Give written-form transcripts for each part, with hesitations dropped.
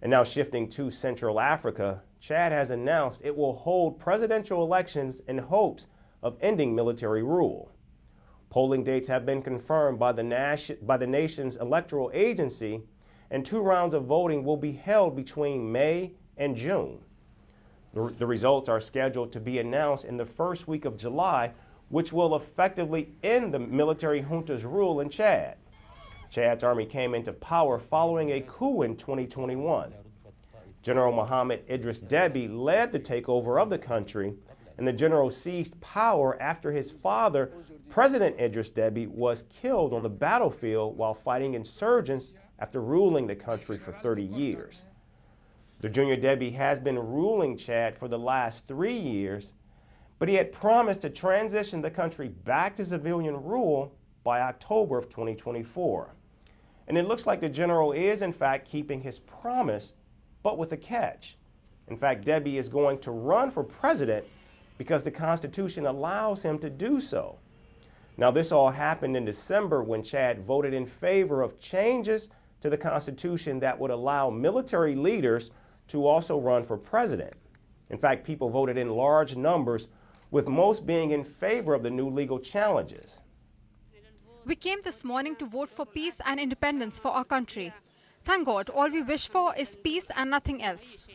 And now shifting to Central Africa, Chad has announced it will hold presidential elections in hopes of ending military rule. Polling dates have been confirmed by the nation's electoral agency, and 2 rounds of voting will be held between May and June. The results are scheduled to be announced in the first week of July, which will effectively end the military junta's rule in Chad. Chad's army came into power following a coup in 2021. General Mahamat Idris Deby led the takeover of the country, and the general seized power after his father, President Idris Deby, was killed on the battlefield while fighting insurgents after ruling the country for 30 years. The Junior Deby has been ruling Chad for the last 3 years, but he had promised to transition the country back to civilian rule by October of 2024. And it looks like the general is in fact keeping his promise, but with a catch. In fact, Deby is going to run for president because the Constitution allows him to do so. Now, this all happened in December when Chad voted in favor of changes to the Constitution that would allow military leaders to also run for president. In fact, people voted in large numbers, with most being in favor of the new legal challenges. We came this morning to vote for peace and independence for our country. Thank God, all we wish for is peace and nothing else.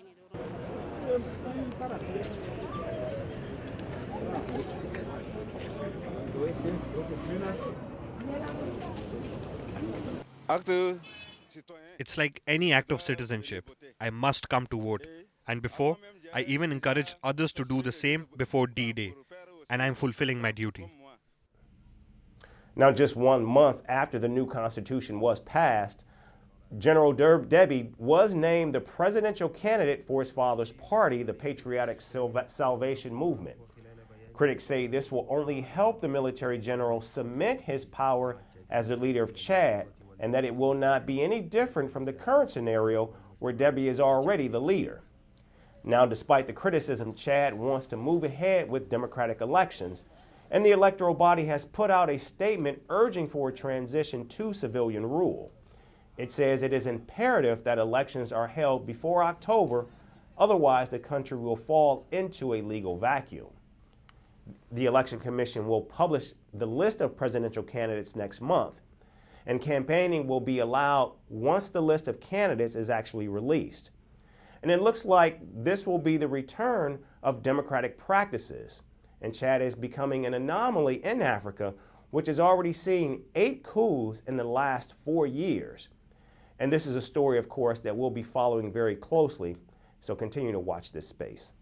It's like any act of citizenship. I must come to vote. And before, I even encouraged others to do the same before D-Day. And I'm fulfilling my duty. Now, just 1 month after the new Constitution was passed, General Deby was named the presidential candidate for his father's party, the Patriotic Salvation Movement. Critics say this will only help the military general cement his power as the leader of Chad, and that it will not be any different from the current scenario where Deby is already the leader. Now, despite the criticism, Chad wants to move ahead with democratic elections, and the electoral body has put out a statement urging for a transition to civilian rule. It says it is imperative that elections are held before October, otherwise the country will fall into a legal vacuum. The Election Commission will publish the list of presidential candidates next month, and campaigning will be allowed once the list of candidates is actually released. And it looks like this will be the return of democratic practices. And Chad is becoming an anomaly in Africa, which has already seen 8 coups in the last 4 years. And this is a story, of course, that we'll be following very closely, so continue to watch this space.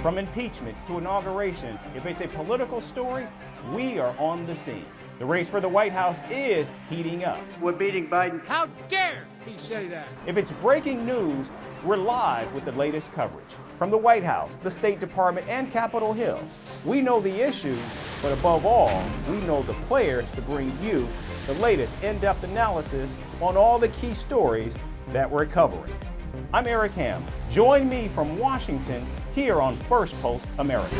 From impeachments to inaugurations, if it's a political story, we are on the scene. The race for the White House is heating up. We're beating Biden. How dare he say that? If it's breaking news, we're live with the latest coverage. From the White House, the State Department, and Capitol Hill, we know the issues, but above all, we know the players to bring you the latest in-depth analysis on all the key stories that we're covering. I'm Eric Ham. Join me from Washington here on Firstpost America.